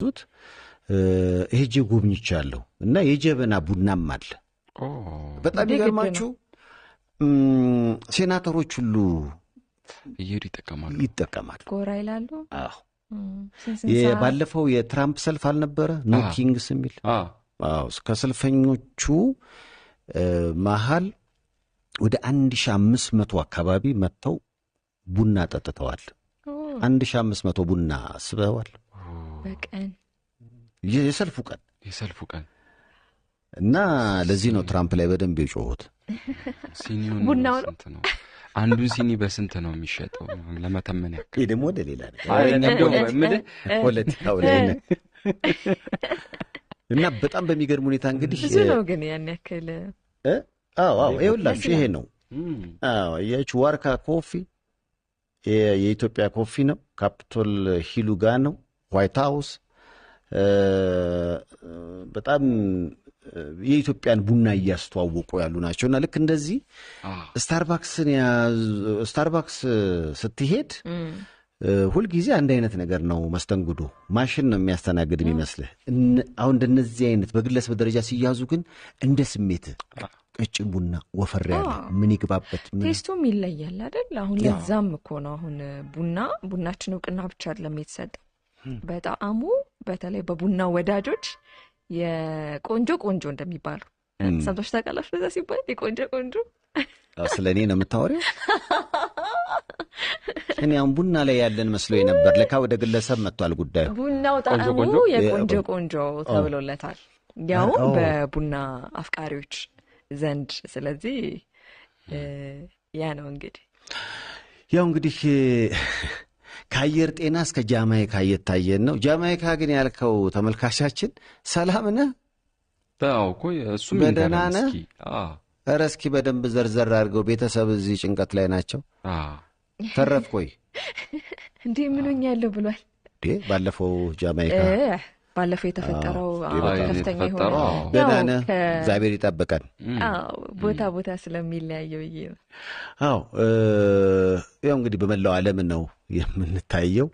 ያሉት ሄጄ ጎብኝቻለሁ እና የጀበና ቡናም አለ በጣም ይገርማችሁ ሴናተሮች ሁሉ ይጠቀማሉ ጎራ ይላሉ አዎ የባለፈው የትራምፕ ሰልፍ አልነበረ ኖ ኪንግስ የሚል አዎ ከሰልፈኞቹ መሃል ወደ 1500 አካባቢ መጥተው ቡና ጠጥተዋል 1500 ቡና አስበዋል በቀን የሰልፉ ቀን እና ለዚህ ነው ትራምፕ ላይ በደንብ የጮሁት ሲኒውን ቡናው ነው አንዱ ሲኒ በስንት ነው የሚሸጠው ለመተመን ያክል ደግሞ ወደ ሌላ ነገር ፖለቲካው ላይ እና በጣም በሚገርም ሁኔታ እንግዲህ ብዙ ነው ግን ያን ያክል አዎ ይኸውላችሁ ይሄ ነው የዋርካ ኮፊ የኢትዮጵያ ኮፊ ነው ካፒቶል ሂሉ ጋር ነው ዋይት ሃውስ በጣም የኢትዮጵያን ቡና እያስተዋወቁ ያሉ ናቸውና ልክ እንደዚህ ስታርባክስ ስትሄድ ሁልጊዜ አንድ አይነት ነገር ነው መስተንግዶ ማሽን ነው የሚያስተናግድ የሚመስልህ አሁን እንደነዚህ አይነት በግለሰብ ደረጃ ሲያዙ ግን እንደ ስሜት ቀጭን ቡና ወፈር ያለ ምን ይግባበት ቴስቱም ይለያል አይደል አሁን ለዛም እኮ ነው አሁን ቡናችን እውቅና ብቻ አይደለም የተሰጠው በጣም በተለይ በቡና ወዳጆች የቆንጆ እንደሚባሉ ሰምተሽ ታውቃላችሁ በዛ ሲባል የቆንጆ ስለኔ ነው የምታወሪው እኔ አሁን ቡና ላይ ያለን መስሎኝ ነበር ለካ ወደ ግለሰብ መጥቷል ጉዳዩ ቡናው ጣዕሙ የቆንጆ ተብሎለታል ያው በቡና አፍቃሪዎች ዘንድ ስለዚህ ያ ነው እንግዲህ ከአየር ጤና እስከ ጃማይካ እየታየን ነው ጃማይካ ግን ያልከው ተመልካቻችን ሰላም ነህ ታው እኮ እሱም እንደናነ እስኪ በደንብ ዘርዘር አድርገው ቤተሰብ እዚህ ጭንቀት ላይ ናቸው ተረፍኩኝ እንዴ ምንኛ ያለው ብሏል ባለፈው ጃማይካ ባለፈው የተፈጠረው ከፍተኛ ሆነ ደናነ እግዚአብሔር ይጠብቀን ቦታ ስለሚለያየው ያው እንግዲህ በመላው ዓለም ነው የምንታየው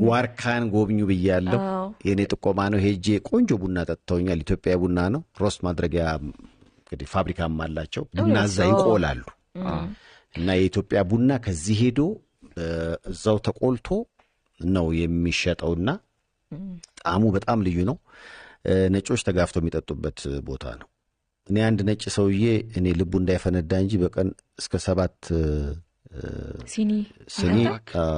ዋርካን ጎብኙ ብያለሁ የኔ ጥቆማ ነው ሄጄ ቆንጆ ቡና ጠጥተውኛል ኢትዮጵያ ቡና ነው ሮስት ማድረጊያ እንግዲህ ፋብሪካም አላቸው ቡና እዛ ይቆላሉ እና የኢትዮጵያ ቡና ከዚህ ሄዶ እዛው ተቆልቶ ነው የሚሸጠውና ጣዕሙ በጣም ልዩ ነው ነጮች ተጋፍተው የሚጠጡበት ቦታ ነው እኔ አንድ ነጭ ሰውዬ እኔ ልቡ እንዳይፈነዳ እንጂ በቀን እስከ 7 ሲኒ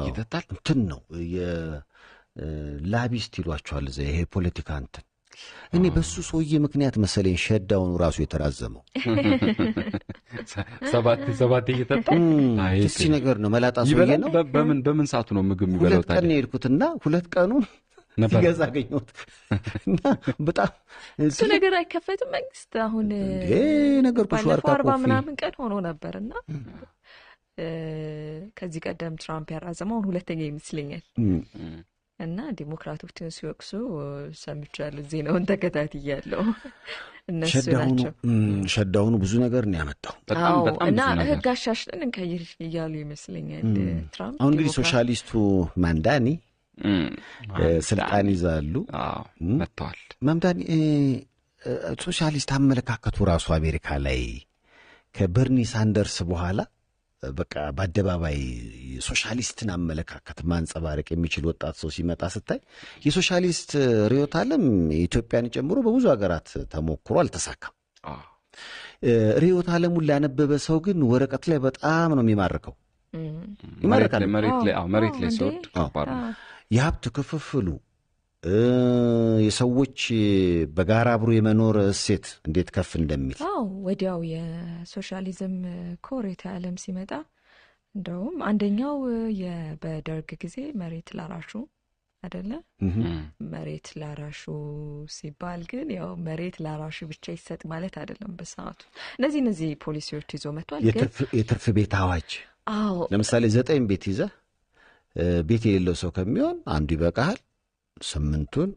ይጠጣል እንትን ነው የላቢስት ይሏቸዋል እዛ ይሄ ፖለቲካ እንትን እኔ በሱ ሰውዬ ምክንያት መሰለኝ ሸዳውን ራሱ የተራዘመው 7 ይጠጣ እሺ ነገር ነው መላጣ ሰውዬ ነው በምን ሰዓቱ ነው ምግብ የሚበላው ታዲያ ቀን ሄድኩትና 2 ቀኑ ሲገዛ አገኘሁት በጣም እሱ ነገር አይከፈትም መንግስት አሁን ነገር ኩሽዋርካ 40 ምናምን ቀን ሆኖ ነበርና ከዚህ ቀደም ትራምፕ ያራዘመው ሁለተኛ ይመስለኛል እና ዲሞክራቶችን ሲወቅሱ ሰምቻለሁ ዜናውን ተከታትያለሁ እነሱ ናቸው ሸዳውኑ ብዙ ነገር ነው ያመጣው በጣም እና ህግ አሻሽለን እንቀይር እያሉ ይመስለኛል ትራምፕ አሁን እንግዲህ ሶሻሊስቱ ማንዳኒ ስልጣን ይዛሉ መጥተዋል ማንዳኒ ሶሻሊስት አመለካከቱ ራሱ አሜሪካ ላይ ከበርኒ ሳንደርስ በኋላ በቃ በአደባባይ ሶሻሊስትን አመለካከት ማንጸባረቅ የሚችል ወጣት ሰው ሲመጣ ስታይ የሶሻሊስት ርዕዮተ ዓለም ኢትዮጵያን ጨምሮ በብዙ ሀገራት ተሞክሮ አልተሳካም ርዕዮተ ዓለሙን ላነበበ ሰው ግን ወረቀት ላይ በጣም ነው የሚማርከው ይማርካል መሬት ላይ ሲወድ የሀብት ክፍፍሉ የሰዎች በጋራ አብሮ የመኖር እሴት እንዴት ከፍ እንደሚል ወዲያው የሶሻሊዝም ኮሬታ ዓለም ሲመጣ እንደውም አንደኛው በደርግ ጊዜ መሬት ላራሹ አይደለ መሬት ላራሹ ሲባል ግን ያው መሬት ላራሹ ብቻ ይሰጥ ማለት አይደለም በሰዓቱ እነዚህ ፖሊሲዎች ይዞ መጥቷል የትርፍ ቤት አዋጅ ለምሳሌ 9 ቤት ይዘ ቤት የሌለው ሰው ከሚሆን አንዱ ይበቃል 8ቱን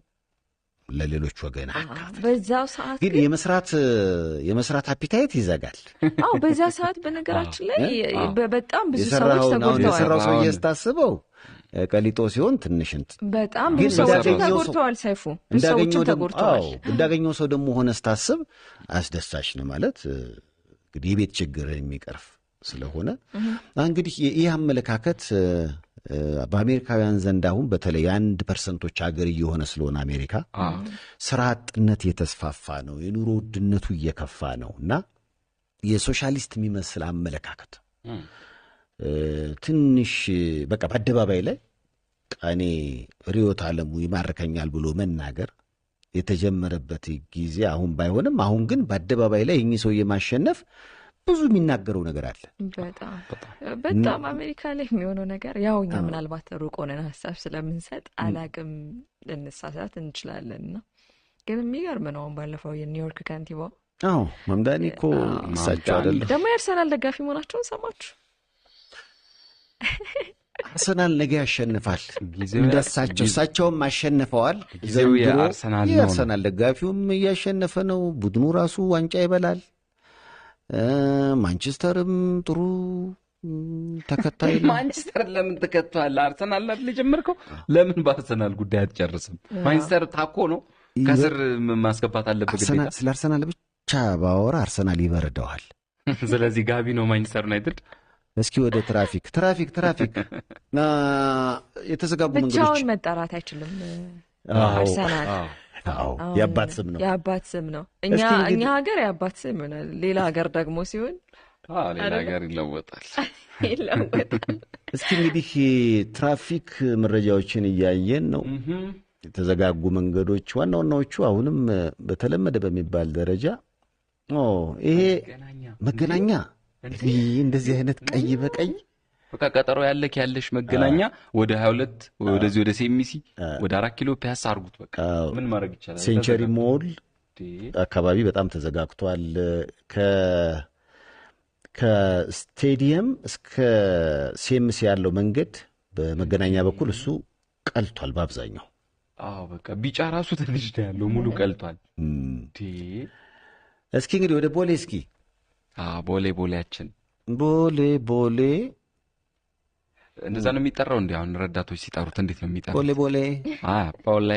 ለሌሎች ወገን አካፍ በዛው ሰዓት ግን የመስራት አፒታይት ይዘጋል በዛ ሰዓት በነገራችን ላይ በጣም ብዙ ሰዎች ተጎድተዋል የሰራው ሰው እያስታስበው ቀሊጦ ሲሆን ትንሽ በጣም ብዙ ሰዎች ተጎድተዋል። ሰይፉ እንዳገኘው ሰው ደግሞ ሆነ ስታስብ አስደሳች ነው ማለት እንግዲህ የቤት ችግር የሚቀርፍ ስለሆነ እንግዲህ ይህ አመለካከት በአሜሪካውያን ዘንድ አሁን በተለይ 1% ሀገር እየሆነ ስለሆነ አሜሪካ ስራ አጥነት የተስፋፋ ነው፣ የኑሮ ውድነቱ እየከፋ ነውና የሶሻሊስት የሚመስል አመለካከት ትንሽ በቃ በአደባባይ ላይ እኔ ርዕዮተ ዓለሙ ይማርከኛል ብሎ መናገር የተጀመረበት ጊዜ አሁን ባይሆንም አሁን ግን በአደባባይ ላይ እኚህ ሰው የማሸነፍ ብዙ የሚናገረው ነገር አለ። በጣም አሜሪካ ላይ የሚሆነው ነገር ያው እኛ ምናልባት ሩቅ ሆነን ሀሳብ ስለምንሰጥ አላቅም ልንሳሳት እንችላለንና ግን የሚገርም ነው። ባለፈው የኒውዮርክ ከንቲባ መምዳኒ እኮ እሳቸው አይደለም ደግሞ የአርሰናል ደጋፊ መሆናቸውን ሰማችሁ? አርሰናል ነገ ያሸንፋል እንደሳቸው እሳቸውም አሸንፈዋል። የአርሰናል ደጋፊውም እያሸነፈ ነው። ቡድኑ ራሱ ዋንጫ ይበላል። ማንቸስተርም ጥሩ ተከታይ ነው። ማንቸስተር ለምን ተከታለ? አርሰናል አይደል ጀመርከው? ለምን በአርሰናል ጉዳይ አትጨርስም? ማንቸስተር ታኮ ነው ከስር ማስገባት አለበት ግዴታ። ስለ አርሰናል ብቻ ባወራ አርሰናል ይበረደዋል። ስለዚህ ጋቢ ነው ማንቸስተር ዩናይትድ። እስኪ ወደ ትራፊክ የተዘጋጉ መንገዶች ብቻውን መጣራት አይችልም። አርሰናል የአባት ስም ነው። እኛ ሀገር የአባት ስም ነው። ሌላ ሀገር ደግሞ ሲሆን ሌላ ሀገር ይለወጣል። እስኪ እንግዲህ ትራፊክ መረጃዎችን እያየን ነው። የተዘጋጉ መንገዶች ዋናዎቹ አሁንም በተለመደ በሚባል ደረጃ ይሄ መገናኛ እንደዚህ አይነት ቀይ በቀይ በቃ ቀጠሮ ያለሽ መገናኛ ወደ 22 ወደዚህ ወደ ሴሚሲ ወደ 4 ኪሎ ፒያሳ አርጉት። በቃ ምን ማድረግ ይቻላል? ሴንቸሪ ሞል አካባቢ በጣም ተዘጋግቷል። ከስቴዲየም እስከ ሴሚሲ ያለው መንገድ በመገናኛ በኩል እሱ ቀልቷል በአብዛኛው። በቃ ቢጫ ራሱ ትንሽ ነው ያለው፣ ሙሉ ቀልቷል። እስኪ እንግዲህ ወደ ቦሌ ቦሌያችን ቦሌ እንደዛ ነው የሚጠራው። እንዴ አሁን ረዳቶች ሲጠሩት እንዴት ነው የሚጠሩት? ቦሌ ቦሌ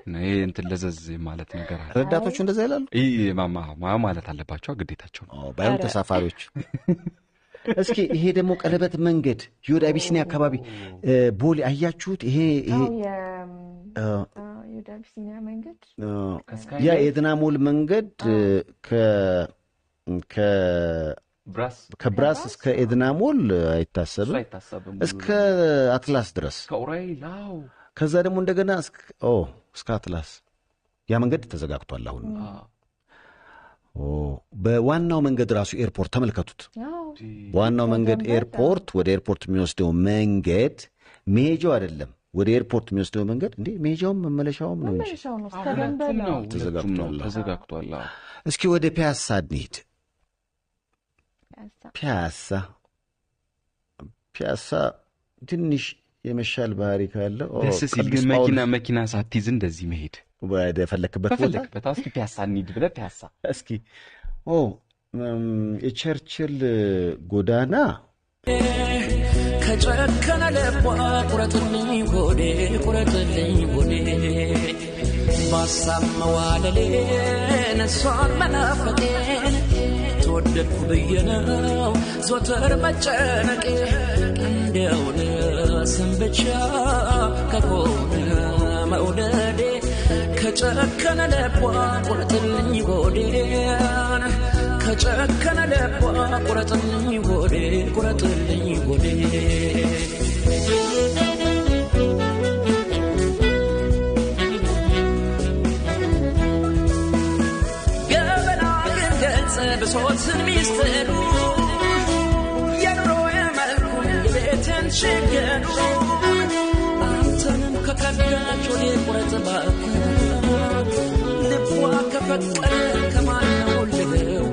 ነው እንትን ለዘዝ ማለት ነገር አለ። ረዳቶቹ እንደዛ ይላሉ። ማማ ማለት አለባቸው፣ ግዴታቸው ነው። ባይሆን ተሳፋሪዎች። እስኪ ይሄ ደግሞ ቀለበት መንገድ የወደ አቢሲኒያ አካባቢ ቦሌ አያችሁት? ይሄ የወደ አቢሲኒያ መንገድ ያ የድናሞል መንገድ ከብራስ እስከ ኤድናሞል አይታሰብም፣ እስከ አትላስ ድረስ ከዛ ደግሞ እንደገና እስከ አትላስ ያ መንገድ ተዘጋግቷል አሁን። በዋናው መንገድ ራሱ ኤርፖርት ተመልከቱት። ዋናው መንገድ ኤርፖርት ወደ ኤርፖርት የሚወስደው መንገድ መሄጃው አይደለም፣ ወደ ኤርፖርት የሚወስደው መንገድ እንዴ መሄጃውም መመለሻውም ነው እንጂ ተዘጋግቷል። እስኪ ወደ ፒያሳ እንሂድ። ፒያሳ ትንሽ የመሻል ባህሪ ካለው ደስ ሲል ግን መኪና ሳትይዝ እንደዚህ መሄድ ወደ ፈለክበት ቦታ እስኪ ፒያሳ እንሂድ ብለህ ፒያሳ እስኪ የቸርችል ጎዳና ከጨከነ ልቧ ቁረጥልኝ ሆዴ ባሳብ መዋለሌን እሷን መናፈቄን ተወደድኩ ብዬ ነው ዞትር መጨነቄ እንዲያው ለስም ብቻ ከሆነ መውደዴ ከጨከነ ልቧ ቁረጥልኝ ሆዴን ከጨከነ ልቧ ቁረጥልኝ ሆዴ ብሶትን ሚስጥሩ የኑሮ የመልኩን የቤትን ችግሩ አንተንም ከከዳች ወዴ ቁረጥ እባክህ ልቧ ከፈቀደ ከማነው ልለው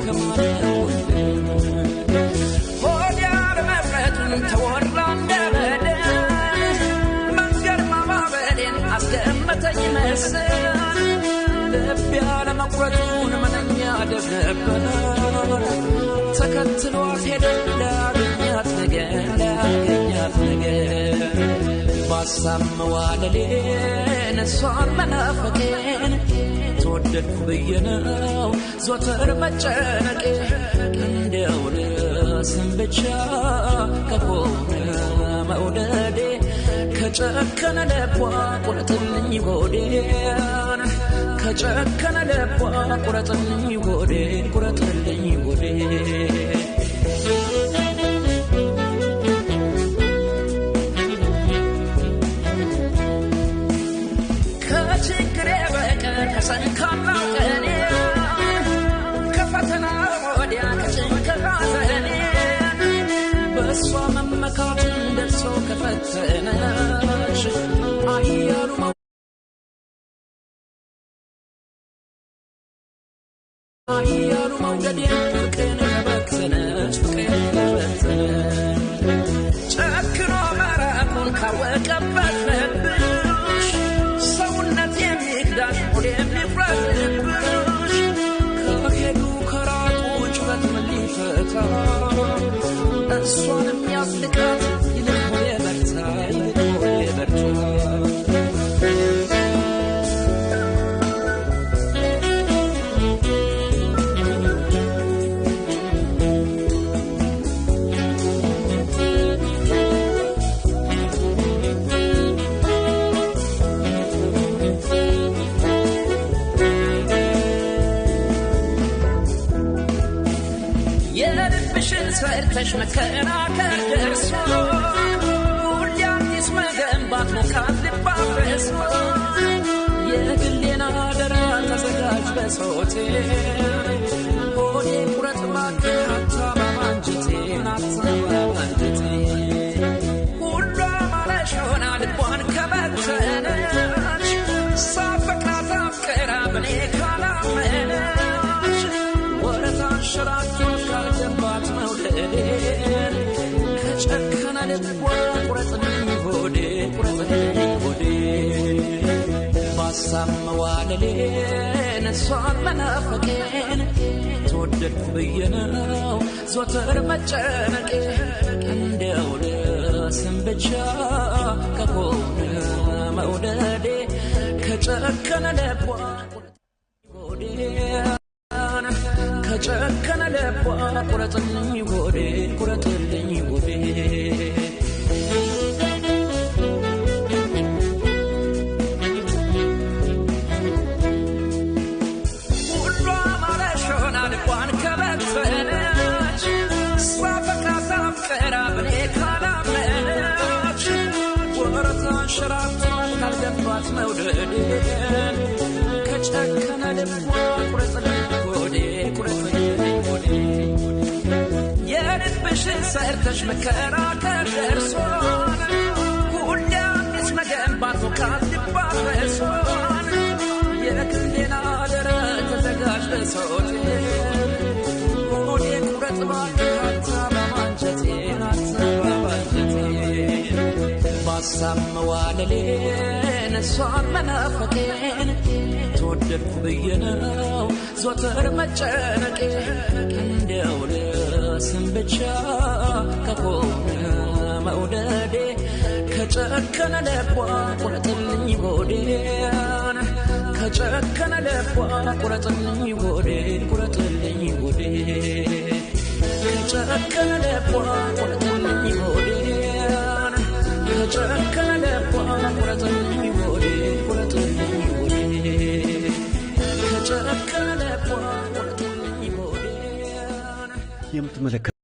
ሆዲያ ለመፍረቱን ተወራ እንደበደ መንገድ ማባበሌን አስገመተኝ መስል ልብ ያለ መቁረጡን ምንኛ ደግ ነበር ተከትሏት ሄደ ላገኛት ነገር ባሳመዋለሌን እሷን መናፈቄን ተወደድኩ ብዬ ነው ዞትር መጨነቄ እንደው ለስም ብቻ ከሆነ መውደዴ ከጨከነ ልቧ ቁረጥልኝ ሆዴን ከጨከነ ልቧ ቁረጥልኝ ሆዴን ቁረጥልኝ ሆዴን ከችግሬ በቀር ከሰንካላው ቀኔ ከፈተና ወዲያ ከጭንቅላቴ በእሷ መመካትን ደርሶ ከፈተነሽ አያሉ መውደዴን ፍቅሬን ከበተነች ፍቅሬን ከበተነች ጨክኖ መራቁን ካወቀበት ልብሽ ሰውነት የሚክዳሽ ሆድ የሚፍረድብሽ ከሄዱ ከራቁ ጭበት ምን ሊፈታ እሷን የሚያስልቃት ይልቅ ሆዴ በርታ ይልቅ ሆዴ በርታ ሰርተሽ መከራከር ደርሶ ሁሌ አዲስ መገንባት ሞካት ልባበስ የግሌን አደራ ተዘጋጅ በሶቴ ሆዴ ቁረጥ እባክህ አታባባ አንጀቴን አታባባ አንጀቴ ሁሉ አማረሽ ሆና ልቧን ከበተነች ሳፈቅራት አፍቅራ በኔ ካላመነች ወረታ አንሸራቶ ካልገባት መውደዴን ከጨከነ ልቧ ቁረጥልኝ ሆዴ ቁረጥልኝ ሆዴ ባሳመዋለሌን እሷን መናፈቄን ተወደድኩ ብዬ ነው ዞትር መጨነቄ እንደው ለስም ብቻ ከሆነ መውደዴ ከጨከነ ልቧ ሆዴ ከጨከነ ልቧ ቁረጥልኝ ሆዴ ቁረጥልኝ ሆዴ ሁሉ አማረሽ ሆና ልቧን ከበተነች ሳፈቅራት አፍቅራ በኔ ካላመነች ወረታ አንሸራቷት ካልገባት መውደዴን ከጨከነ ልቧ ቁረጥልኝ ሆዴ ቁረጥልኝ ሆዴ የልብሽን ሰርተሽ መከራከር ደርሶን ሁሌ አዲስ መገንባት ሞካት ልባበሶን የግሌን አደራ ተዘጋጅ በሶቴ ሆዴ ቁረጥ እባክህ አታባባ አንጀቴን አታባባ አንጀቴን ባሳመዋለሌን እሷን መናፈቄን ተወደድኩ ብዬ ነው ዞትር መጨነቄ እንደው ለስም ብቻ ከሆነ መውደዴ ከጨከነ ልቧ ቁረጥልኝ ሆዴን ከጨከነ ልቧ ቁረጥልኝ ሆዴን ቁረጥልኝ ሆዴ ከጨከነ ልቧ ቁረጥልኝ ሆዴን ከጨከነ ልቧ ቁረጥልኝ ሆዴን ቁረጥልኝ ሆዴ ከጨከነ ልቧ ቁረጥልኝ ሆዴን የምትመለከ